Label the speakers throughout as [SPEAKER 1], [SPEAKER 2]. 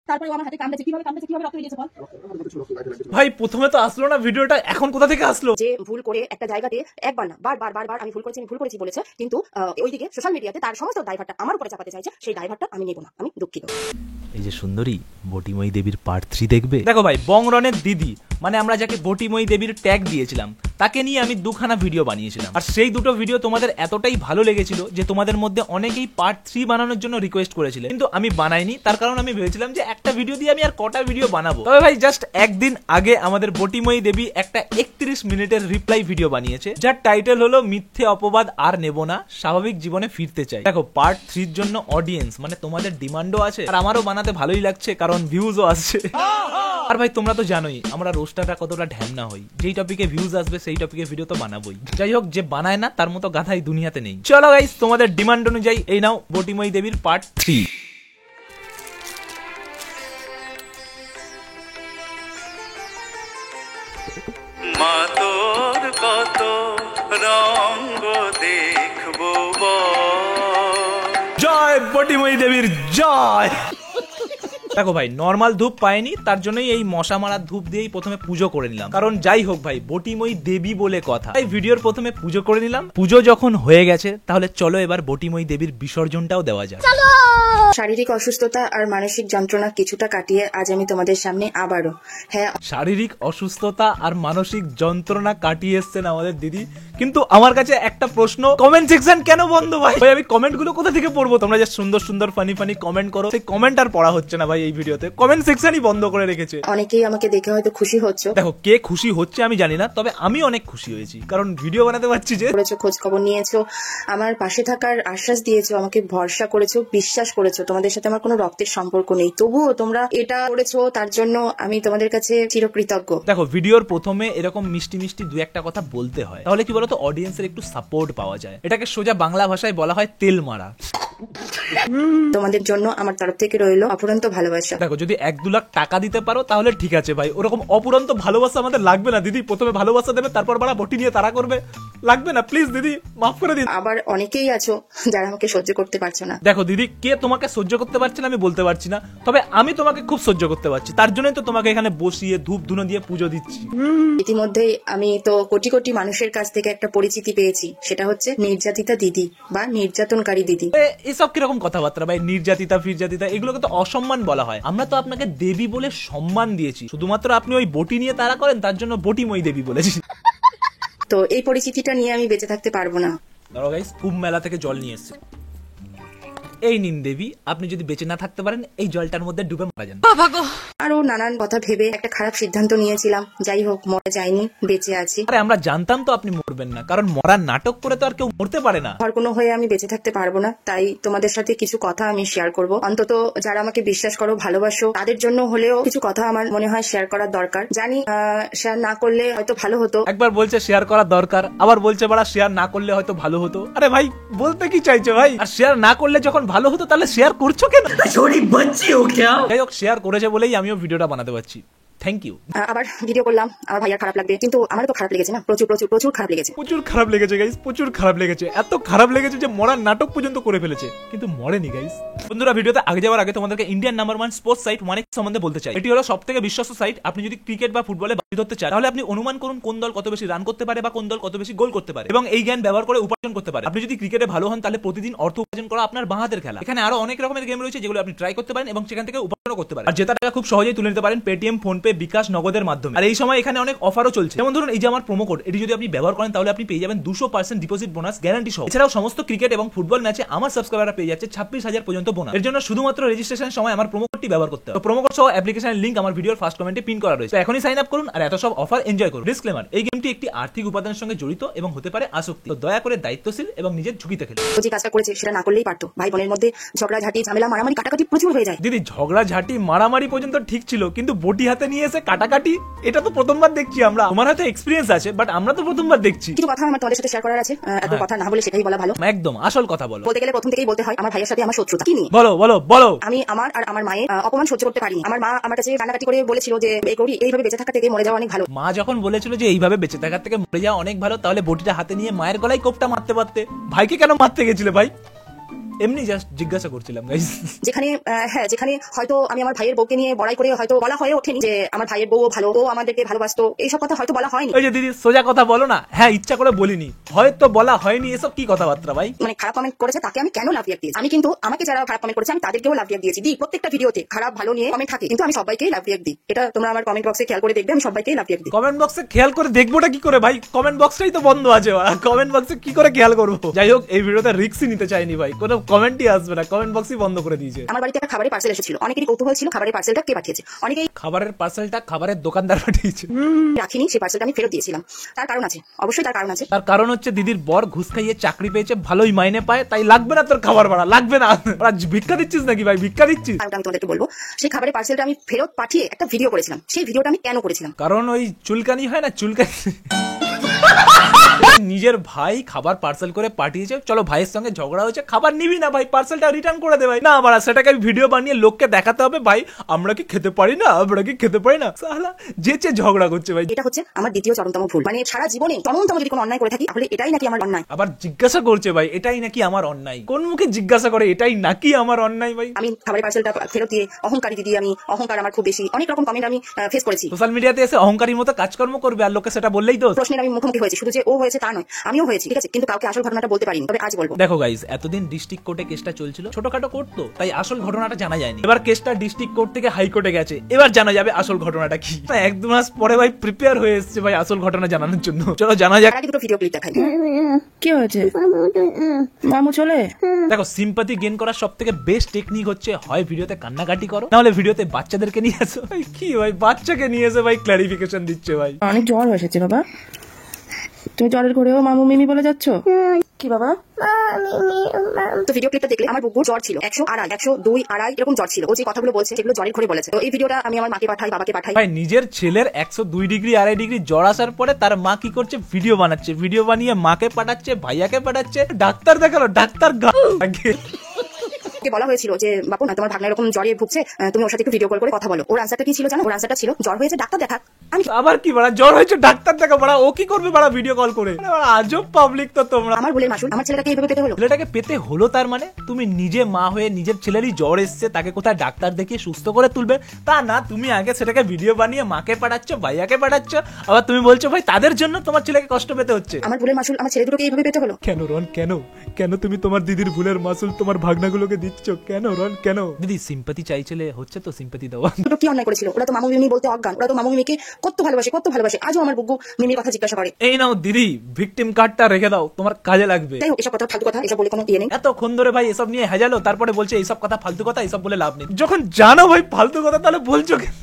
[SPEAKER 1] তারপরে আমার হাতে কামড়েছে, কিভাবে রক্ত বেরিয়েছে বল।
[SPEAKER 2] ভাই প্রথমে তো আসলো না ভিডিওটা, এখন কোথা থেকে আসলো?
[SPEAKER 1] যে ভুল করে একটা জায়গাতে একবার না বারবার আমি ভুল করেছি বলেছে, কিন্তু ওইদিকে সোশ্যাল মিডিয়াতে তার সমস্ত দায়ভারটা আমার উপরে চাপাতে চাইছে। সেই দায়ভারটা আমি নেব না, আমি দুঃখিত।
[SPEAKER 2] এই যে সুন্দরী বটিময়ী দেবীর পার্ট 3 দেখবে। দেখো ভাই, বংরনের দিদি মানে আমরা যাকে বটিময়ী দেবীর ট্যাগ দিয়েছিলাম তাকে নিয়ে আমি দুখানা ভিডিও বানিয়েছিলাম, আর সেই দুটো ভিডিও তোমাদের এতটাই ভালো লেগেছিল যে তোমাদের মধ্যে অনেকেই পার্ট 3 বানানোর জন্য রিকোয়েস্ট করেছিল, কিন্তু আমি বানাইনি। তার কারণ আমি ভেবেছিলাম যে একটা ভিডিও দিয়ে আমি আর কটা ভিডিও বানাবো। তবে ভাই জাস্ট একদিন আগে আমাদের বটিময়ী দেবী একটা 31 মিনিটের রিপ্লাই ভিডিও বানিয়েছে, যার টাইটেল হলো মিথ্যে অপবাদ আর নেব না, স্বাভাবিক জীবনে ফিরতে চাই। দেখো পার্ট 3 জন্য অডিয়েন্স মানে তোমাদের ডিমান্ডও আছে, আর আমারও বানাতে ভালোই লাগছে কারণ ভিউজও আসছে। আর ভাই তোমরা তো জানোই আমরা রোস্টারটা কতটা ঢ্যামনা হই, যেই টপিকে ভিউজ আসবে সেই টপিকে ভিডিও তো বানাবোই। যাই হোক, যে বানায় না তার মতো গাধাই দুনিয়াতে নেই। চলো গাইস, তোমাদের ডিমান্ড অনুযায়ী এই নাও বটিময়ী দেবীর পার্ট 3।
[SPEAKER 3] মা তোর কত রঙ্গ দেখবো
[SPEAKER 2] জয় বটিময়ী দেবীর জয়। দেখো ভাই, নর্মাল ধূপ পাইনি, তার জন্যই এই মশা মারার ধূপ দিয়েই প্রথমে পুজো করে নিলাম। কারণ যাই হোক ভাই, বটিময়ী দেবী বলে কথা, এই ভিডিওর প্রথমে পুজো করে নিলাম। পুজো যখন হয়ে গেছে তাহলে চলো এবার বটিময়ী দেবীর বিসর্জনটাও দেওয়া যাক।
[SPEAKER 1] শারীরিক অসুস্থতা আর মানসিক যন্ত্রণা কিছুটা কাটিয়ে আজ আমি তোমাদের সামনে আবারও, হ্যাঁ,
[SPEAKER 2] শারীরিক অসুস্থতা আর মানসিক যন্ত্রণা কাটিয়ে এসছেন আমাদের দিদি। কিন্তু আমার কাছে একটা প্রশ্ন, কমেন্ট সেকশন কেন বন্ধ ভাই? আমি কমেন্ট গুলো কোথা থেকে পড়বো? তোমরা যে সুন্দর সুন্দর ফানি কমেন্ট করো, সেই কমেন্ট আর পড়া হচ্ছে না ভাই এই ভিডিওতে, কমেন্ট সেকশনই বন্ধ করে রেখেছে।
[SPEAKER 1] অনেকেই আমাকে দেখে হয়তো খুশি হচ্ছে।
[SPEAKER 2] দেখো কে খুশি হচ্ছে আমি জানি না, তবে আমি অনেক খুশি হয়েছি কারণ ভিডিও বানাতে পারছি। যে
[SPEAKER 1] করেছো, খোঁজ খবর নিয়েছো, আমার পাশে থাকার আশ্বাস দিয়েছো, আমাকে ভরসা করেছো, বিশ্বাস করেছো। তোমাদের সাথে আমার কোনো রক্তের সম্পর্ক নেই, তবুও তোমরা এটা করেছো, তার জন্য আমি তোমাদের কাছে চিরকৃতজ্ঞ।
[SPEAKER 2] দেখো ভিডিওর প্রথমে এরকম মিষ্টি মিষ্টি দু একটা কথা বলতে হয়, তাহলে কি বলতো অডিয়েন্সের একটু সাপোর্ট পাওয়া যায়। এটাকে সোজা বাংলা ভাষায় বলা হয় তেল মারা।
[SPEAKER 1] তোমাদের জন্য আমার তরফ থেকে রইলো অফুরন্ত ভালোবাসা।
[SPEAKER 2] দেখো যদি 1-2 লাখ টাকা দিতে পারো তাহলে ঠিক আছে ভাই, ওরকম অপুরন্ত ভালোবাসা আমাদের লাগবে না দিদি। প্রথমে ভালোবাসা দেবে, তারপর বাড়া বটি নিয়ে তারা করবে, লাগবে না প্লিজ দিদি, মাফ করে দিন।
[SPEAKER 1] আবার অনেকেই আছো যারা আমাকে সহ্য করতে পারছো না।
[SPEAKER 2] দেখো দিদি, কে তোমাকে সহ্য করতে পারছে না আমি বলতে পারছি না, তবে আমি তোমাকে খুব সহ্য করতে পারছি, তার জন্যই তো তোমাকে এখানে বসিয়ে ধূপ ধুনো দিয়ে পুজো দিচ্ছি।
[SPEAKER 1] ইতিমধ্যেই আমি তো কোটি কোটি মানুষের কাছ থেকে একটা পরিচিতি পেয়েছি, সেটা হচ্ছে নির্যাতিতা দিদি বা নির্যাতনকারী দিদি।
[SPEAKER 2] এসব কিরকম কথাবার্তা ভাই? নির্যাতিতা ফিরজাতিতা এগুলোকে তো অসম্মান বলা হয়। আমরা তো আপনাকে দেবী বলে সম্মান দিয়েছি, শুধুমাত্র আপনি ওই বটি নিয়ে তারা করেন তার জন্য বটিময়ী দেবী বলেছি।
[SPEAKER 1] তো এই পরিচিতিটা নিয়ে আমি বেঁচে থাকতে পারবো না।
[SPEAKER 2] ধরো গাইস, কুম্ভ মেলা থেকে জল নিয়ে এসেছি, এই নিন দেবী, আপনি যদি বেঁচে না থাকতে পারেন এই জলটার মধ্যে ডুবে মারা যান।
[SPEAKER 1] আরো নানান কথা ভেবে একটা খারাপ সিদ্ধান্ত নিয়েছিলাম, যাই হোক মরে যাইনি, বেঁচে আছি।
[SPEAKER 2] আরে আমরা জানতাম তো আপনি মরবেন না, কারণ মরার নাটক করে তো আর কেউ মরতে পারে না।
[SPEAKER 1] আর কোনো হয়ে আমি বেঁচে থাকতে পারবো না, তাই তোমাদের সাথে কিছু কথা আমি শেয়ার করব। অন্তত যারা আমাকে বিশ্বাস করো, ভালোবাসো, তাদের জন্য হলেও কিছু কথা আমার মনে হয় শেয়ার করার দরকার। জানি শেয়ার না করলে হয়তো ভালো হতো।
[SPEAKER 2] একবার বলছে শেয়ার করা দরকার, আবার বলছে বাড়া শেয়ার না করলে হয়তো ভালো হতো। আরে ভাই বলতে কি চাইছো ভাই? আর শেয়ার না করলে যখন ভালো হতো তাহলে শেয়ার করছো কেন? যাই হোক, শেয়ার করেছে বলেই আমিও ভিডিওটা বানাতে পারছি। Thank you.
[SPEAKER 1] আবার ভিডিও করলাম, আমার ভাইয়ার খারাপ লাগবে, কিন্তু আমারও তো খারাপ লেগেছে না, প্রচুর প্রচুর প্রচুর খারাপ লেগেছে।
[SPEAKER 2] প্রচুর খারাপ লেগেছে গাইস, প্রচুর খারাপ লেগেছে, এত খারাপ লেগেছে যে মরার নাটক পর্যন্ত করে ফেলেছে, কিন্তু মরেনি গাইস। বন্ধুরা ভিডিওতে আগে যাওয়ার আগে তোমাদেরকে ইন্ডিয়ান নাম্বার 1 স্পোর্টস সাইট ওয়ানেক্স সম্বন্ধে বলতে চাই। এটি হলো সবথেকে বিশ্বস্ত সাইট। আপনি যদি ক্রিকেট বা ফুটবলে বাজি ধরতে চান তাহলে আপনি অনুমান করুন কোন দল কত বেশি রান করতে পারে বা কোন দল কত বেশি গোল করতে পারে, এবং এই জ্ঞান ব্যবহার করে উপার্জন করতে পারে। আপনি যদি ক্রিকেটে ভালো হন তাহলে প্রতিদিন অর্থ উপার্জন করা আপনার বাঁ হাতের খেলা। এখানে আরো অনেক রকমের গেম রয়েছে যেগুলো আপনি ট্রাই করতে পারেন এবং সেখান থেকে উপার্জন করতে পারেন, আর জেতা টাকা খুব সহজেই তুলে নিতে পারেন পেটিএম, ফোনপে, বিকাশ, নগদের মাধ্যমে। আর এই সময় এখানে অনেক অফারও চলছে, যেমন ধরুন এই যে আমার প্রোমো কোড, এটি যদি আপনি ব্যবহার করেন তাহলে আপনি পেয়ে যাবেন 200% ডিপোজিট বোনাস গ্যারান্টি সহ। এছাড়াও সমস্ত ক্রিকেট এবং ফুটবল ম্যাচে আমার সাবস্ক্রাইবাররা পেয়ে যাচ্ছে 26,000 পর্যন্ত বোনাস। এর জন্য শুধুমাত্র রেজিস্ট্রেশনের সময় আমার প্রোমো কোডটি ব্যবহার করতে হবে। তো প্রোমো কোড সহ অ্যাপ্লিকেশনের লিংক আমার ভিডিওর ফার্স্ট কমেন্টে পিন করা রয়েছে। এখনই সাইন আপ করুন আর এত সব অফার এনজয় করুন। ডিসক্লেমার, এই গেমটি একটি আর্থিক উপাদানের সঙ্গে জড়িত এবং হতে পারে আসক্তি, তো দয়া করে দায়িত্বশীল এবং নিজের ঝুঁকিতে খেলুন।
[SPEAKER 1] যে কাজটা করেছে সেটা না করলেই পারতো। ভাই বোনের মধ্যে ঝগড়া ঝাঁটি, ঝামেলা, মারামারি, কাটাকাটি প্রচুর হয়ে যায়।
[SPEAKER 2] দিদি ঝগড়া ঝাঁটি মারামারি পর্যন্ত ঠিক ছিল, কিন্তু বটি হাতে নিয়ে এসে কাটাকাটি, এটা তো প্রথমবার দেখছি আমরা। তোমার হয়তো এক্সপিরিয়েন্স আছে, বাট আমরা তো প্রথমবার দেখছি।
[SPEAKER 1] কিছু কথা আমার তোমাদের সাথে শেয়ার করার আছে, এত কথা না বলে সেটাই বলা ভালো।
[SPEAKER 2] একদম আসল কথা বলো।
[SPEAKER 1] বলতে গেলে প্রথম থেকেই বলতে হয় আমার ভাইয়ের সাথে আমার শত্রুতা। কি নিয়ে?
[SPEAKER 2] বলো বলো বলো।
[SPEAKER 1] আমি আমার আর আমার মায়ের অপমান সহ্য করতে পারিনি। আমার মা আমার কাছে কান্নাকাটি করে বলেছিল যে এই করি, এইভাবে বেঁচে থাকা থেকে মরে যাওয়া অনেক ভালো।
[SPEAKER 2] মা যখন বলেছিল যে এইভাবে বেঁচে থাকার থেকে মরে যাওয়া অনেক ভালো, তাহলে বটিটা হাতে নিয়ে মায়ের গলায় কোপটা মারতে পারতে, ভাইকে কেন মারতে গেছিলে ভাই? এমনি জাস্ট জিজ্ঞাসা করছিলাম গাইস।
[SPEAKER 1] যেখানে হ্যাঁ, যেখানে হয়তো আমি আমার ভাইয়ের বউকে নিয়ে বড়াই করে হয়তো বলা হয়ে ওঠেনি যে আমার ভাইয়ের বউ ভালো, ও আমাদেরকে ভালোবাসতো, এইসব কথা হয়তো বলা হয়নি।
[SPEAKER 2] ওই যে দিদি সোজা কথা বলো না, হ্যাঁ ইচ্ছা করে বলিনি, হয়তো বলা হয়নি, এসব কি কথাবার্তা ভাই?
[SPEAKER 1] মানে খারাপ কমেন্ট করেছে তাকে আমি কেন লাভ রিয়াক্ট দিয়েছি? আমি কিন্তু আমাকে যারা খারাপ কমেন্ট করেছে আমি তাদেরকেও লাভ রিয়াক্ট দিয়েছি। প্রত্যেকটা ভিডিওতে খারাপ ভালো নিয়ে কমেন্ট থাকে, কিন্তু আমি সবাইকেই লাভ রিয়াক্ট দিই। এটা তোমরা আমার কমেন্ট বক্সে খেয়াল করে দেখবে, আমি সবাইকেই লাভ রিয়াক্ট দিই।
[SPEAKER 2] কমেন্ট বক্সে খেয়াল করে দেখবোটা কি করে ভাই? কমেন্ট বক্সটাই তো বন্ধ আছে, কমেন্ট বক্সে কি করে খেয়াল করবো? যাই হোক, এই ভিডিওতে রিস্কই নিতে চাইনি ভাই, কোনো কমেন্টই আসবে না, কমেন্ট বক্সই বন্ধ করে দিয়েছে।
[SPEAKER 1] আমার বাড়িতে একটা খাবারের পার্সেল এসেছিল, অনেকেরই কৌতূহল ছিল খাবারের পার্সেলটা কে পাঠিয়েছে। অনেকেই
[SPEAKER 2] খাবারের পার্সেলটা খাবারের দোকানদার পাঠিয়েছে।
[SPEAKER 1] রাখিনি, সেই পার্সেলটা আমি ফেরত দিয়েছিলাম। তার কারণ আছে, অবশ্যই তার কারণ আছে।
[SPEAKER 2] তার কারণ হচ্ছে দিদির বর ঘুষ খাইয়ে চাকরি পেয়েছে, ভালোই মাইনে পায়, তাই লাগবে না তোর খাবার ভাড়া, লাগবে না। ওরা ভিক্ষা দিচ্ছিস নাকি ভাই? ভিক্ষা দিচ্ছিস?
[SPEAKER 1] কারণটা আমি তোমাদেরকে বলবো। সেই খাবারের পার্সেলটা আমি ফেরত পাঠিয়ে একটা ভিডিও করেছিলাম। সেই ভিডিওটা আমি কেন করেছিলাম?
[SPEAKER 2] কারণ ওই চুলকানি হয় না, চুলকানি। নিজের ভাই খাবার পার্সেল করে পাঠিয়েছে, চলো ভাইয়ের সঙ্গে ঝগড়া হয়েছে, খাবার নিবি না ভাই, পার্সেলটা রিটার্ন করে দে ভাই। না বাড়া, সেটাকে ভিডিও বানিয়ে লোককে দেখাতে হবে ভাই আমরা কি খেতে পারি না, আমরা কি খেতে পারি না। সালা যেচে ঝগড়া করছে ভাই।
[SPEAKER 1] এটা হচ্ছে আমার দ্বিতীয় চরমতম ভুল। মানে সারা জীবনে চরমতম যদি কোনো অন্যায় করে থাকি তাহলে এটাই নাকি আমার অন্যায়।
[SPEAKER 2] আবার জিজ্ঞাসা করছে ভাই এটাই নাকি আমার অন্যায়? কোন মুখে জিজ্ঞাসা করে এটাই নাকি আমার অন্যায় ভাই?
[SPEAKER 1] আমি খাবারের পার্সেলটা ফেরত দিয়ে অহংকারী দিদি, আমি অহংকার আমার খুব বেশি, অনেক রকম কমেন্ট আমি ফেস করেছি।
[SPEAKER 2] সোশ্যাল মিডিয়াতে এসে অহংকারীর মতো কাজকর্ম করবে আর লোকে সেটা বললেই তো।
[SPEAKER 1] প্রশ্নের আমি মুখোমুখি হয়েছি, শুধু যে ও হয়েছে তা নয়, আমিও হয়েছি, ঠিক আছে, কিন্তু কাউকে আসল ঘটনাটা বলতে পারিনি, তবে আজ বলবো।
[SPEAKER 2] দেখো গাইস, এতদিন ডিস্ট্রিক্ট কোর্টে কেসটা চলছিল, ছোটখাটো কোর্ট তো, তাই আসল ঘটনাটা জানা যায়নি। এবার কেসটা ডিস্ট্রিক্ট কোর্ট থেকে হাইকোর্টে গেছে, এবার জানা যাবে আসল ঘটনাটা কি। এক দু মাস পরে ভাই প্রিপেয়ার হয়ে এসেছে ভাই আসল ঘটনা জানানোর জন্য। চলো জানা যাক।
[SPEAKER 1] আগে দুটো ভিডিও ক্লিপ দেখাই।
[SPEAKER 4] কি হয়েছে? মামু চলে।
[SPEAKER 2] দেখো, সিম্পাথি গেইন করার সব থেকে বেস্ট টেকনিক হচ্ছে হয় ভিডিওতে কান্নাকাটি করো, না হলে ভিডিওতে বাচ্চাদেরকে নিয়ে আসো। ভাই কি ভাই, বাচ্চাকে নিয়ে এসে ভাই ক্ল্যারিফিকেশন দিচ্ছে ভাই।
[SPEAKER 4] অনেক জ্বর এসেছে বাবা, তুমি জ্বরের ঘরেও মামু মিমি বলে যাচ্ছ কি বাবা?
[SPEAKER 1] তো ভিডিও ক্লিপটা দেখলে আমার বুকুর জ্বর ছিল 102, 102, এরকম জ্বর ছিল। ও যে কথাগুলো বলছে সেগুলো জ্বরের ঘরে বলেছে। তো এই ভিডিওটা আমি আমার মাকে পাঠাই, বাবাকে পাঠাই।
[SPEAKER 2] ভাই নিজের ছেলের 102 ডিগ্রি 2.5 ডিগ্রি জ্বর আসার পরে তার মা কি করছে? ভিডিও বানাচ্ছে, ভিডিও বানিয়ে মাকে পাঠাচ্ছে, ভাইয়াকে পাঠাচ্ছে, ডাক্তার দেখালো, ডাক্তার
[SPEAKER 1] বলা হয়েছিল যে বাপু না তোমার ভাগনা এরকম জ্বরে ভুগছে, তুমি ওর সাথে একটু ভিডিও কল করে কথা বলো। ওর আনসারটা কি ছিল জানো? ওর আনসারটা ছিল জ্বর হয়েছে ডাক্তার দেখা। আমি
[SPEAKER 2] আবার কি বাড়া, জ্বর হয়েছে ডাক্তার দেখা বাড়া, ও কি করবে বাড়া ভিডিও কল করে? আজব পাবলিক তো তোমরা।
[SPEAKER 1] আমার ভুলের মাসুল আমার ছেলেটাকে এইভাবে পেতে হলো।
[SPEAKER 2] ছেলেটাকে পেতে হলো তার মানে তুমি নিজে মা হয়ে নিজের ছেলেরই জ্বর এসছে, তাকে কোথায় ডাক্তার দেখিয়ে সুস্থ করে তুলবে তা না, তুমি আগে সেটাকে ভিডিও বানিয়ে মাকে পাঠাচ্ছ, ভাইয়াকে পাঠাচ্ছ, আবার তুমি বলছো ভাই তাদের জন্য তোমার ছেলেকে কষ্ট পেতে হচ্ছে।
[SPEAKER 1] আমার ভুলের মাসুল আমার ছেলে দুটোকে এইভাবে পেতে হলো।
[SPEAKER 2] কেন রন, কেন কেন তুমি তোমার দিদির ভুলের মাসুল তোমার ভাগনাগুলোকে দিচ্ছ কেন রন, কেন? দিদি সিম্পাথি চাইছিলে, হচ্ছে তো সিম্পাথি দেওয়া।
[SPEAKER 1] দুটো কি অন্যায় করেছিল? ওরা তো মামু মিমি বলতে অজ্ঞান, ওরা তো মামু মিমিকে কত ভালোবাসে, কত ভালোবাসে। আজও আমার বুকু মিমির কথা জিজ্ঞাসা করে।
[SPEAKER 2] এই নাও দিদি ভিকটিম কার্ডটা রেখে দাও, তোমার কাজে লাগবে।
[SPEAKER 1] যাই হোক, এসব কথা ফালতু কথা, এসব বলে কোনো ইয়ে নেই।
[SPEAKER 2] এতক্ষণ ধরে ভাই এসব নিয়ে হেজালো, তারপরে বলছে এইসব কথা ফালতু কথা, এইসব বলে লাভ নেই। যখন জানো ভাই ফালতু কথা তাহলে বলছো কেন?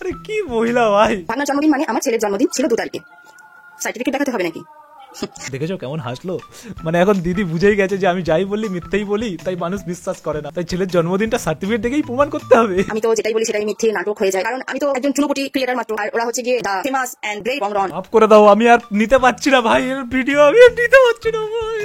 [SPEAKER 2] আরে কি মহিলা ভাই।
[SPEAKER 1] ভাগনার জন্মদিন মানে আমার ছেলের জন্মদিন ছিল 2 তারিখে, সার্টিফিকেট দেখাতে হবে নাকি?
[SPEAKER 2] দেখেছো কেমন হাসলো? মানে এখন দিদি বুঝেই গেছে যে আমি যাই বললি মিথ্যেই বলি, তাই মানুষ বিশ্বাস করে না, তাই ছেলের জন্মদিনটা সার্টিফিকেট দেখেই প্রমাণ করতে হবে।
[SPEAKER 1] আমি তো যেটাই বলি সেটাই মিথ্যে নাটক হয়ে যায়, কারণ আমি তো একজন চুনোপুটি ক্রিয়েটার মাত্র, আর ওরা হচ্ছে গিয়ে দা ফেমাস এন্ড ব্রেভ বংরন।
[SPEAKER 2] মাফ করে দাও, আমি আর নিতে পারছি না ভাই এর ভিডিও, আমি আর নিতে পারছি না ভাই।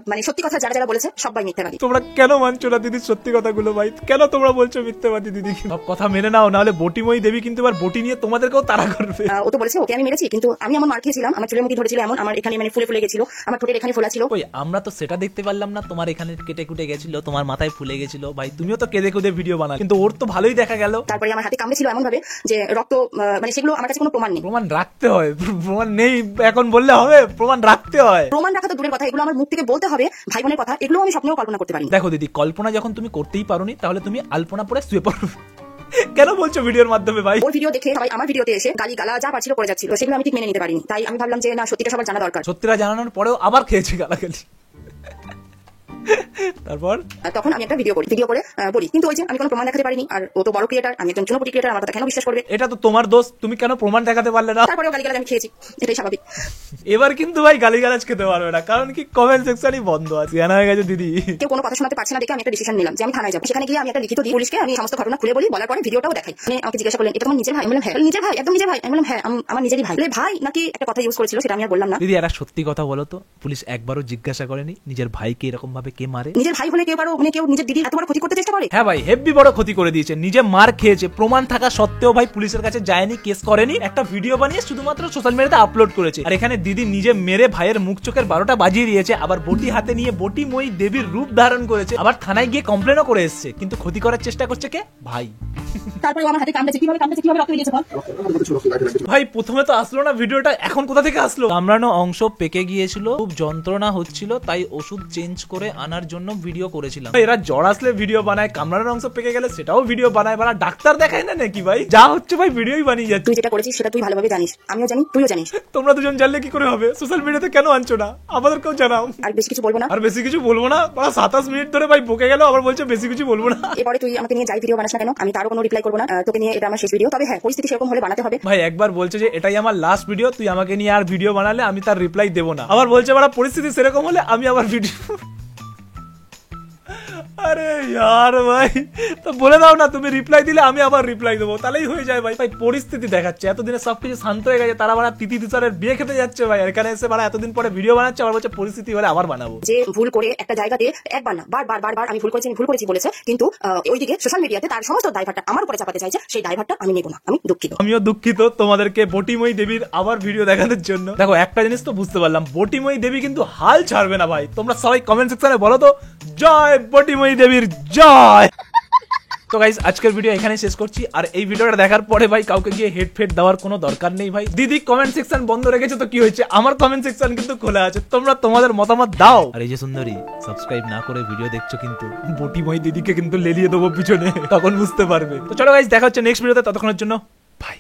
[SPEAKER 1] মানে সত্যি কথা যারা যারা বলেছে সবাই মিথ্যাবাদী।
[SPEAKER 2] তোমরা কেন মানছো না দিদির সত্যি কথাগুলো ভাই? কেন তোমরা বলছো মিথ্যাবাদী দিদি? সব কথা মেনে নাও, নাহলে বটিময়ী দেবী কিন্তু এবার বটি নিয়ে তোমাদেরকেও তাড়া করবে।
[SPEAKER 1] ও তো বলেছে ওকে আমি মেরেছি, কিন্তু আমি আমার মার খেয়েছিলাম, আমার চুলের মুঠি ধরেছিল এমন, আমার এখানে মানে ফুলে ফুলে গেছিল, আমার ঠোঁটের এখানে ফোলা ছিল।
[SPEAKER 2] ওই আমরা তো সেটা দেখতে পারলাম না, তোমার এখানে কেটে কুটে গেছিল, তোমার মাথায় ফুলে গেছিল ভাই, তুমিও তো কেঁদে কুদে ভিডিও বানালে, কিন্তু ওর তো ভালোই দেখা গেল।
[SPEAKER 1] তারপরে আমার হাতে কামড়েছিল এমন ভাবে যে রক্ত, মানে সেগুলো আমার কাছে কোনো প্রমাণ নেই।
[SPEAKER 2] প্রমাণ রাখতে হয়, প্রমাণ নেই এখন বললে হবে, প্রমাণ রাখতে হয়।
[SPEAKER 1] প্রমাণ রাখা তো দূরের কথা, এগুলো আমার মুখ থেকে বলতে হবে, ভাই বোনের কথা, এগুলো আমি স্বপ্নেও কল্পনা করতে পারি।
[SPEAKER 2] দেখো দিদি, কল্পনা যখন তুমি করতেই পারোনি তাহলে তুমি আলপনা পরে শুয়ে পড়ো। কেন বলছো ভিডিওর মাধ্যমে ভাই?
[SPEAKER 1] ওর ভিডিও দেখে সবাই আমার ভিডিওতে এসে গালি গালা যা পাচ্ছিল করে যাচ্ছিল, সেগুলো আমি ঠিক মেনে নিতে পারিনি। তাই আমি ভাবলাম যে না, সত্যিটা সবার জানা দরকার।
[SPEAKER 2] সত্যিটা জানানোর পরেও আবার খেয়েছে গালাগালি। তারপর
[SPEAKER 1] তখন আমি একটা ভিডিও করে বলি, কিন্তু ওই যে আমি কোনো প্রমাণ দেখাতে পারিনি, আর ও তো বড় ক্রিয়েটার, আমি একজন চুনোপুটি ক্রিয়েটার, আমার কথা কেন বিশ্বাস করবে?
[SPEAKER 2] এটা তো তোমার দোষ, তুমি কেন প্রমাণ দেখাতে পারলে না?
[SPEAKER 1] তারপরেও গালি গালাজ আমি খেয়েছি, এটাই স্বাভাবিক।
[SPEAKER 2] এবার কিন্তু ভাই গালিগালাজ খেতে পারবে না, কারণ কি কমেন্ট সেকশনই বন্ধ আছে, জানা হয়ে গেছে দিদি।
[SPEAKER 1] কেউ কোনো কথা শোনাতে পারছে না দেখে আমি একটা ডিসিশন নিলাম যে আমি থানায় যাবো। সেখানে গিয়ে আমি একটা লিখিত দিই পুলিশকে, আমি সমস্ত ঘটনা খুলে বলি, বলার পরে ভিডিওটাও দেখাই। মানে আমাকে জিজ্ঞাসা করলেন এটা তোমার নিজের ভাই? আমি বললাম হ্যাঁ। নিজের ভাই? একদম নিজের ভাই? আমি বললাম হ্যাঁ আমার নিজেরই ভাই। ভাই নাকি একটা কথা ইউজ করেছিল, সেটা আমি আর বললাম না।
[SPEAKER 2] দিদি একটা সত্যি কথা বলো তো, পুলিশ একবারও জিজ্ঞাসা করেনি নিজের ভাইকে এরকম ভাবে আরে কে মারে?
[SPEAKER 1] নিজের ভাই হলে কেউ পারো মানে কেউ নিজের দিদি এত বড় ক্ষতি করতে চেষ্টা করে?
[SPEAKER 2] হ্যাঁ ভাই, হেভি বড় ক্ষতি করে দিয়েছে, নিজে মার খেয়েছে, প্রমাণ থাকা সত্ত্বেও ভাই পুলিশের কাছে যায়নি, কেস করেনি, একটা ভিডিও বানিয়ে শুধুমাত্র সোশ্যাল মিডিয়াতে আপলোড করেছে। আর এখানে দিদি নিজে মেরে ভাইয়ের মুখ চোখের 12টা বাজিয়ে দিয়েছে, আবার বটি হাতে নিয়ে বটিময়ী দেবীর রূপ ধারণ করেছে, আবার থানায় গিয়ে কমপ্লেনও করে এসেছে। কিন্তু ক্ষতি করার চেষ্টা করছে কে? ভাই।
[SPEAKER 1] তারপরে আমার হাতে কামড়েছে, কিভাবে রক্ত বেরিয়েছে বল?
[SPEAKER 2] ভাই প্রথমে তো আসলো না ভিডিওটা, এখন কোথা থেকে আসলো? কামড়ানো অংশ পেকে গিয়েছিল, খুব যন্ত্রণা হচ্ছিল, তাই ওষুধ চেঞ্জ করে আনার জন্য ভিডিও করেছিলাম। এরা জ্বর আসলে ভিডিও বানায়, কামড়ানোর অংশ পেকে গেলে সেটাও ভিডিও বানায়, বানা ডাক্তার দেখায় না নাকি ভাই? যা হচ্ছে ভাই ভিডিওই বানিয়ে যাচ্ছে।
[SPEAKER 1] তুই যেটা করেছিস সেটা তুই ভালোভাবে জানিস, আমিও জানি, তুইও জানিস।
[SPEAKER 2] তোমরা দুজন জানলে কি করে হবে? সোশ্যাল মিডিয়াতে কেন আনছো না? আমাদেরকেও জানাও।
[SPEAKER 1] আর বেশি কিছু বলবো না।
[SPEAKER 2] আর বেশি কিছু বলবো না? 27 মিনিট ধরে ভাই বকে গেল, আবার বলছে বেশি কিছু বলবো না।
[SPEAKER 1] এরপরে তুই আমাকে নিয়ে যাই ভিডিও বানাস না কেন, আমি তারও কোনো রিপ্লাই করবো না। তোকে নিয়ে এটা আমার শেষ ভিডিও। তবে হ্যাঁ, পরিস্থিতি সেরকম হলে বানাতে হবে।
[SPEAKER 2] ভাই একবার বলছে যে এটাই আমার লাস্ট ভিডিও, তুই আমাকে নিয়ে আর ভিডিও বানালে আমি তার রিপ্লাই দেবো না। আবার বলছে বাড়া পরিস্থিতি সেরকম হলে আমি আবার ভিডিও। আরে यार ভাই, তো বলে দাও না, তুমি রিপ্লাই দিলে আমি আবার রিপ্লাই দেবো, তাহলেই হয়ে যায় ভাই। ভাই পরিস্থিতি দেখাচ্ছে, এতদিনে সবকিছু শান্ত হয়ে গেছে, তারা বাড়া তিথি তুষারের বিয়ে খেতে যাচ্ছে ভাই, এখানে এসে বাড়া এতদিন পরে ভিডিও বানাচ্ছে, আবার বলছে পরিস্থিতি হলে আবার বানাবো।
[SPEAKER 1] যে ভুল করে একটা জায়গাতে একবার না বারবার আমি ভুল করেছি বলেছে, কিন্তু ওইদিকে সোশ্যাল মিডিয়াতে তার সমস্ত দায়ভারটা আমার উপরে চাপাতে চাইছে, সেই দায়ভারটা আমি নেব না। আমি দুঃখিত।
[SPEAKER 2] আমিও দুঃখিত তোমাদেরকে বটিময়ী দেবীর আবার ভিডিও দেখানোর জন্য। দেখো একটা জিনিস তো বুঝতে পারলাম, বটিময়ী দেবী কিন্তু হাল ছাড়বে না ভাই। তোমরা সবাই কমেন্ট সেকশনে বলো তো জয় বটিময়ী দেবীর জয়। তো গাইস আজকের ভিডিও এখানে শেষ করছি, আর এই ভিডিওটা দেখার পরে ভাই কাউকে গিয়ে হেড ফেড দেওয়ার কোনো দরকার নেই ভাই। দিদি কমেন্ট সেকশন বন্ধ রেখেছে তো কি হয়েছে, আমার কমেন্ট সেকশন কিন্তু খোলা আছে, তোমরা তোমাদের মতামত দাও। আর এই যে সুন্দরী সাবস্ক্রাইব না করে ভিডিও দেখছো, কিন্তু বটিময়ী দিদিকে কিন্তু লেলিয়ে দেবো পিছনে, তখন বুঝতে পারবে। তো চলো গাইস দেখা হচ্ছে নেক্সট ভিডিওতে, ততক্ষণের জন্য বাই।